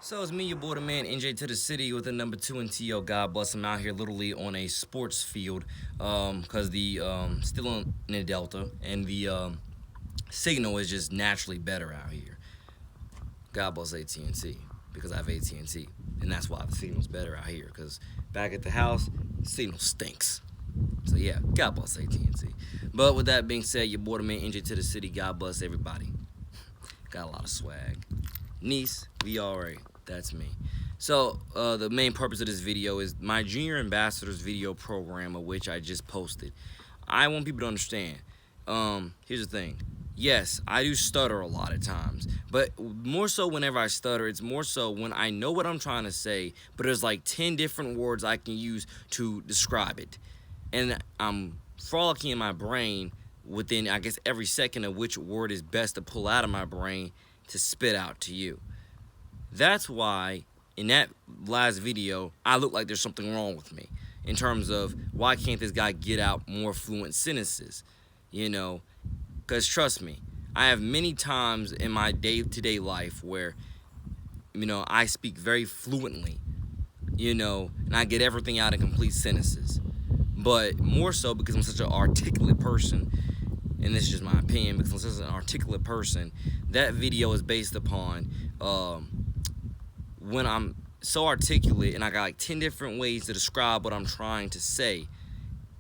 So it's me, your boy, the man, NJ2TheCity with the number 2 and TO. God bless. I'm out here literally on a sports field, cause the still in the Delta, and the signal is just naturally better out here. God bless AT&T because I have AT&T, and that's why the signal's better out here. Cause back at the house, the signal stinks. So yeah, God bless AT&T. But with that being said, your boy, the man, NJ2TheCity. God bless everybody. Got a lot of swag. Niece, VRA, that's me. So the main purpose of this video is my Junior Ambassadors video program, of which I just posted. I want people to understand. Here's the thing. Yes, I do stutter a lot of times, but more so whenever I stutter, it's more so when I know what I'm trying to say, but there's like 10 different words I can use to describe it. And I'm frolicking in my brain within, I guess, every second of which word is best to pull out of my brain to spit out to you. That's why in that last video, I look like there's something wrong with me in terms of why can't this guy get out more fluent sentences, because trust me, I have many times in my day-to-day life where, I speak very fluently, and I get everything out in complete sentences. But more so because I'm such an articulate person, and this is just my opinion, because I'm such an articulate person, that video is based upon when I'm so articulate and I got like 10 different ways to describe what I'm trying to say.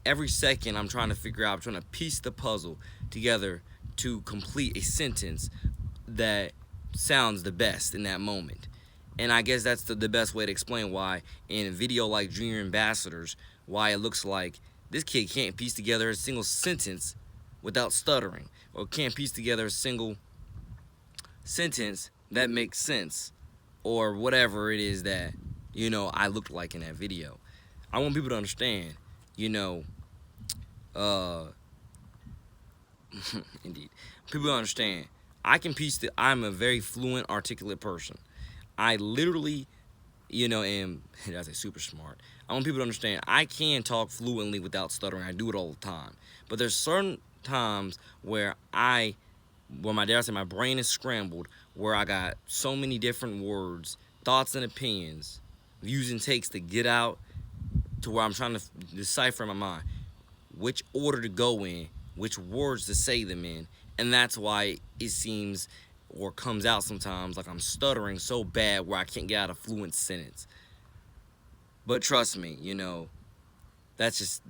Every second I'm trying to figure out, I'm trying to piece the puzzle together to complete a sentence that sounds the best in that moment. And I guess that's the best way to explain why in a video like Junior Ambassadors, why it looks like this kid can't piece together a single sentence without stuttering, or can't piece together a single sentence that makes sense, or whatever it is that, I looked like in that video. I want people to understand, indeed, people to understand, I'm a very fluent, articulate person. I literally, am, that's a super smart. I want people to understand, I can talk fluently without stuttering. I do it all the time. But there's certain times where my dad said my brain is scrambled, where I got so many different words, thoughts and opinions, views and takes to get out, to where I'm trying to decipher in my mind which order to go in, which words to say them in, and that's why it seems or comes out sometimes like I'm stuttering so bad where I can't get out a fluent sentence. But trust me, that's just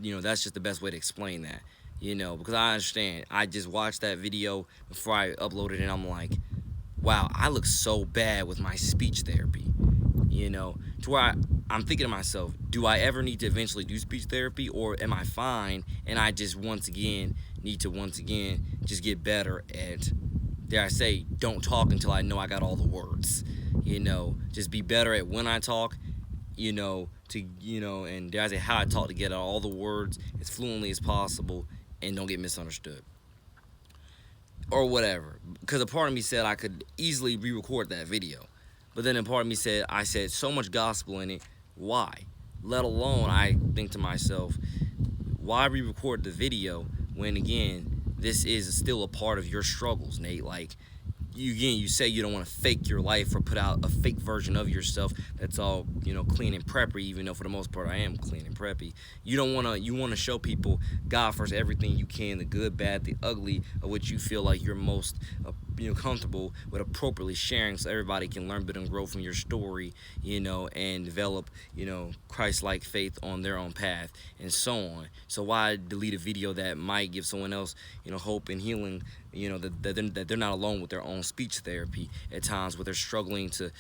the best way to explain that. Because I understand. I just watched that video before I uploaded it, and I'm like, wow, I look so bad with my speech therapy. To where I'm thinking to myself, do I ever need to eventually do speech therapy, or am I fine and I just need to just get better at, dare I say, don't talk until I know I got all the words. Just be better at when I talk, and dare I say how I talk, to get out all the words as fluently as possible and don't get misunderstood. Or whatever. Because a part of me said I could easily re-record that video. But then a part of me said, I said so much gospel in it, why? Let alone, I think to myself, why re-record the video when, again, this is still a part of your struggles, Nate? Like, you say you don't want to fake your life or put out a fake version of yourself that's all, clean and preppy, even though for the most part I am clean and preppy. You want to show people God first, everything you can, the good, bad, the ugly, of which you feel like you're most comfortable with appropriately sharing, so everybody can learn, but and grow from your story, and develop, Christ-like faith on their own path, and so on. So why delete a video that might give someone else, hope and healing, that they're not alone with their own speech therapy at times where they're struggling to,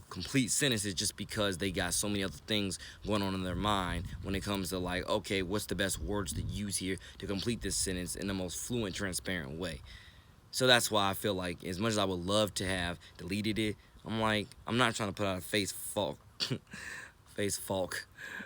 complete sentences just because they got so many other things going on in their mind when it comes to, like, okay, what's the best words to use here to complete this sentence in the most fluent, transparent way. So that's why I feel like, as much as I would love to have deleted it, I'm not trying to put out a face Falk.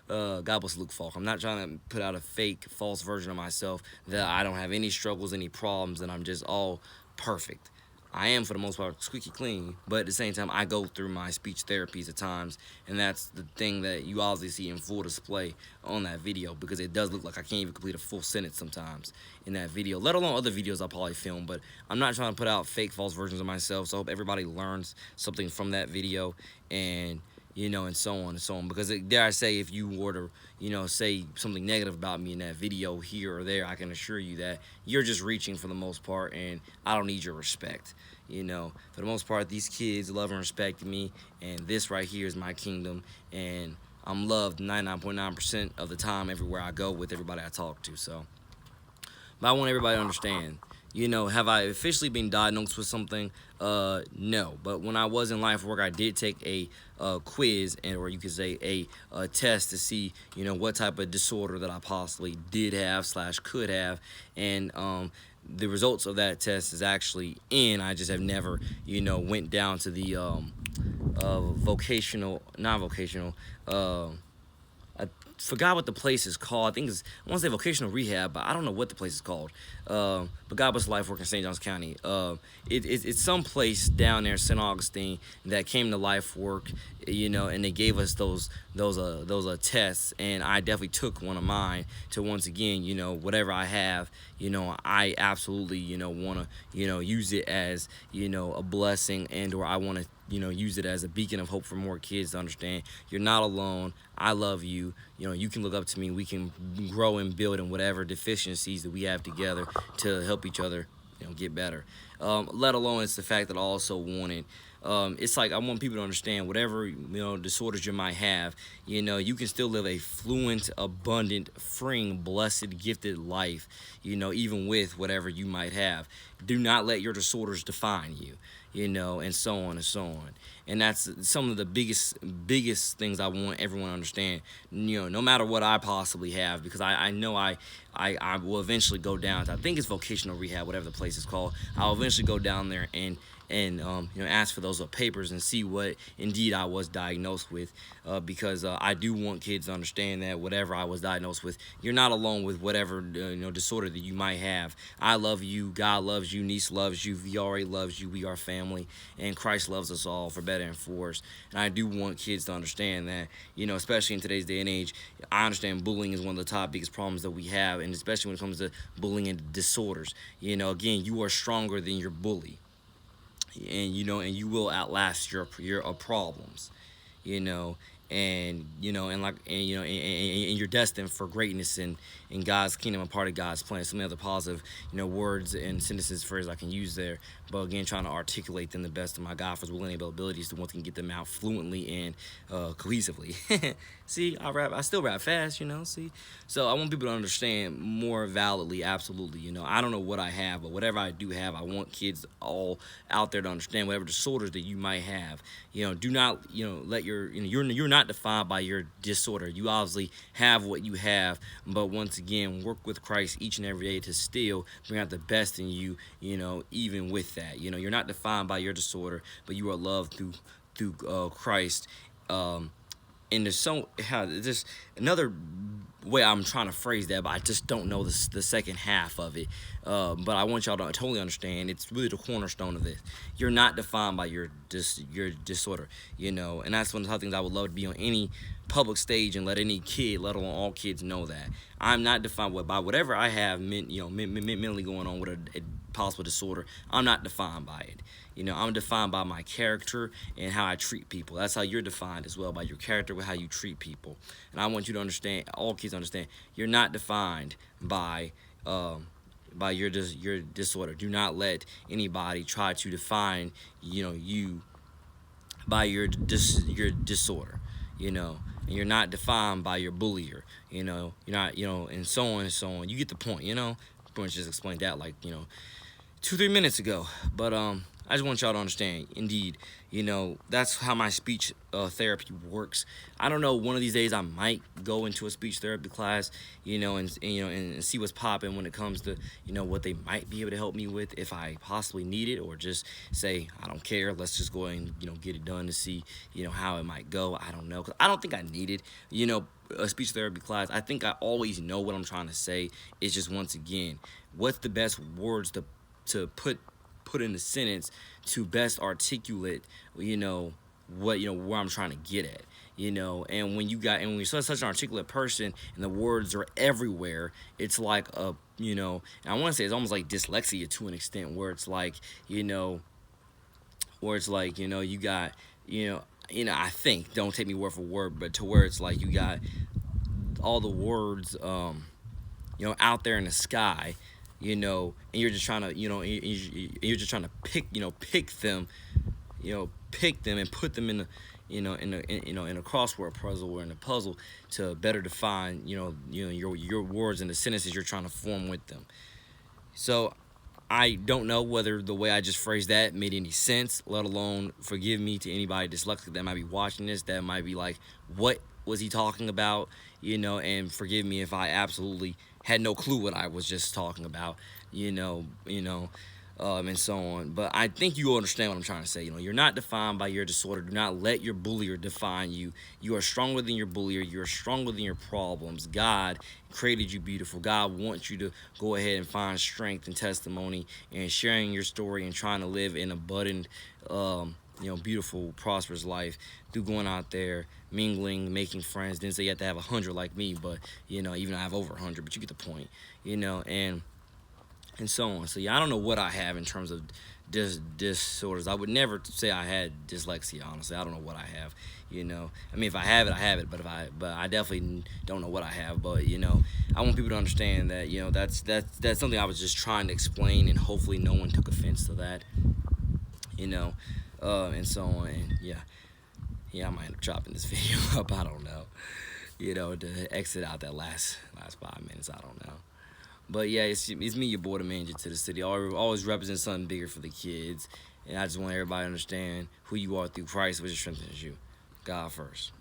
God bless Luke Falk. I'm not trying to put out a fake, false version of myself that I don't have any struggles, any problems, and I'm just all perfect. I am, for the most part, squeaky clean, but at the same time, I go through my speech therapies at times, and that's the thing that you obviously see in full display on that video, because it does look like I can't even complete a full sentence sometimes in that video, let alone other videos I'll probably film. But I'm not trying to put out fake, false versions of myself, so I hope everybody learns something from that video, and and so on and so on. Because dare I say, if you were to, say something negative about me in that video here or there, I can assure you that you're just reaching for the most part, and I don't need your respect. For the most part, these kids love and respect me, and this right here is my kingdom, and I'm loved 99.9% of the time everywhere I go with everybody I talk to. So, but I want everybody to understand. Have I officially been diagnosed with something? No. But when I was in life work, I did take a quiz, or you could say a test to see, what type of disorder that I possibly did have / could have, and the results of that test is actually in. I just have never, went down to the vocational, not vocational. I forgot what the place is called. I want to say vocational rehab, but I don't know what the place is called. But God bless life work in St. Johns County. It's some place down there, St. Augustine, that came to life work, and they gave us those tests, and I definitely took one of mine to, once again, whatever I have, I absolutely, want to, use it as, a blessing, and or I want to, use it as a beacon of hope for more kids to understand you're not alone. I love you. You can look up to me. We can grow and build in whatever deficiencies that we have together to help each other, get better. Let alone it's the fact that I also wanted. It's like I want people to understand whatever disorders you might have, you can still live a fluent, abundant, freeing, blessed, gifted life, even with whatever you might have. Do not let your disorders define you, and so on and so on. And that's some of the biggest things I want everyone to understand. No matter what I possibly have, because I know I will eventually go down to, I think it's vocational rehab, whatever the place is called. I'll eventually go down there and ask for those papers and see what indeed I was diagnosed with, because I do want kids to understand that whatever I was diagnosed with, you're not alone with whatever disorder that you might have. I love you, God loves you, Niece loves you, VRA loves you, we are family, and Christ loves us all for better and for worse. And I do want kids to understand that, especially in today's day and age, I understand bullying is one of the top biggest problems that we have, and especially when it comes to bullying and disorders. Again, you are stronger than your bully, and you will outlast your problems, and you're destined for greatness in God's kingdom, a part of God's plan. Some other positive words and sentences, phrases I can use there, but again, trying to articulate them the best of my God for His willing abilities to once again get them out fluently and cohesively. See, I still rap fast, see. So I want people to understand more validly, absolutely. I don't know what I have, but whatever I do have, I want kids all out there to understand whatever disorders that you might have. Do not let you're not defined by your disorder. You obviously have what you have, but once again, work with Christ each and every day to still bring out the best in you. Even with that, you're not defined by your disorder, but you are loved through Christ. And there's another way I'm trying to phrase that, but I just don't know the second half of it. But I want y'all to totally understand. It's really the cornerstone of this. You're not defined by your disorder, and that's one of the things I would love to be on any public stage and let any kid, let alone all kids, know that I'm not defined by whatever I have, mentally going on with a possible disorder. I'm not defined by it. I'm defined by my character and how I treat people. That's how you're defined as well, by your character, with how you treat people. And I want you to understand, all kids understand, you're not defined by your disorder. Do not let anybody try to define you by your disorder. And you're not defined by your bullier. You're not and so on and so on. You get the point. Pretty much just explained that 2-3 minutes ago. But I just want y'all to understand, indeed, that's how my speech therapy works. I don't know, one of these days I might go into a speech therapy class, and see what's popping when it comes to, what they might be able to help me with if I possibly need it, or just say, I don't care, let's just go and, get it done to see, how it might go. I don't know, because I don't think I need it, a speech therapy class. I think I always know what I'm trying to say. It's just, once again, what's the best words to put put in a sentence to best articulate, what, where I'm trying to get at. And when you're such an articulate person and the words are everywhere, it's like and I want to say it's almost like dyslexia to an extent, where it's like, you got, I think, don't take me word for word, but to where it's like you got all the words, out there in the sky, and you're just trying to, you're just trying to pick them, pick them and put them in the, in a crossword puzzle or in a puzzle to better define, your words and the sentences you're trying to form with them. So I don't know whether the way I just phrased that made any sense, let alone, forgive me to anybody dyslexic that might be watching this, that might be like, what was he talking about? And forgive me if I absolutely had no clue what I was just talking about, and so on. But I think you understand what I'm trying to say. You're not defined by your disorder. Do not let your bullier define you. You are stronger than your bullier. You are stronger than your problems. God created you beautiful. God wants you to go ahead and find strength and testimony and sharing your story and trying to live an abundant, beautiful, prosperous life through going out there, mingling, making friends. Didn't say you have to have 100 like me, but, even I have over 100, but you get the point, and so on. So I don't know what I have in terms of disorders. I would never say I had dyslexia, honestly. I don't know what I have, if I have it, I have it, but I definitely don't know what I have. But I want people to understand that that's something I was just trying to explain, and hopefully no one took offense to that, and so on. And I might end up chopping this video up. I don't know, to exit out that last 5 minutes. I don't know. But it's me, your boy, the manager to the city. Always represent something bigger for the kids. And I just want everybody to understand who you are through Christ, which strengthens you. God first.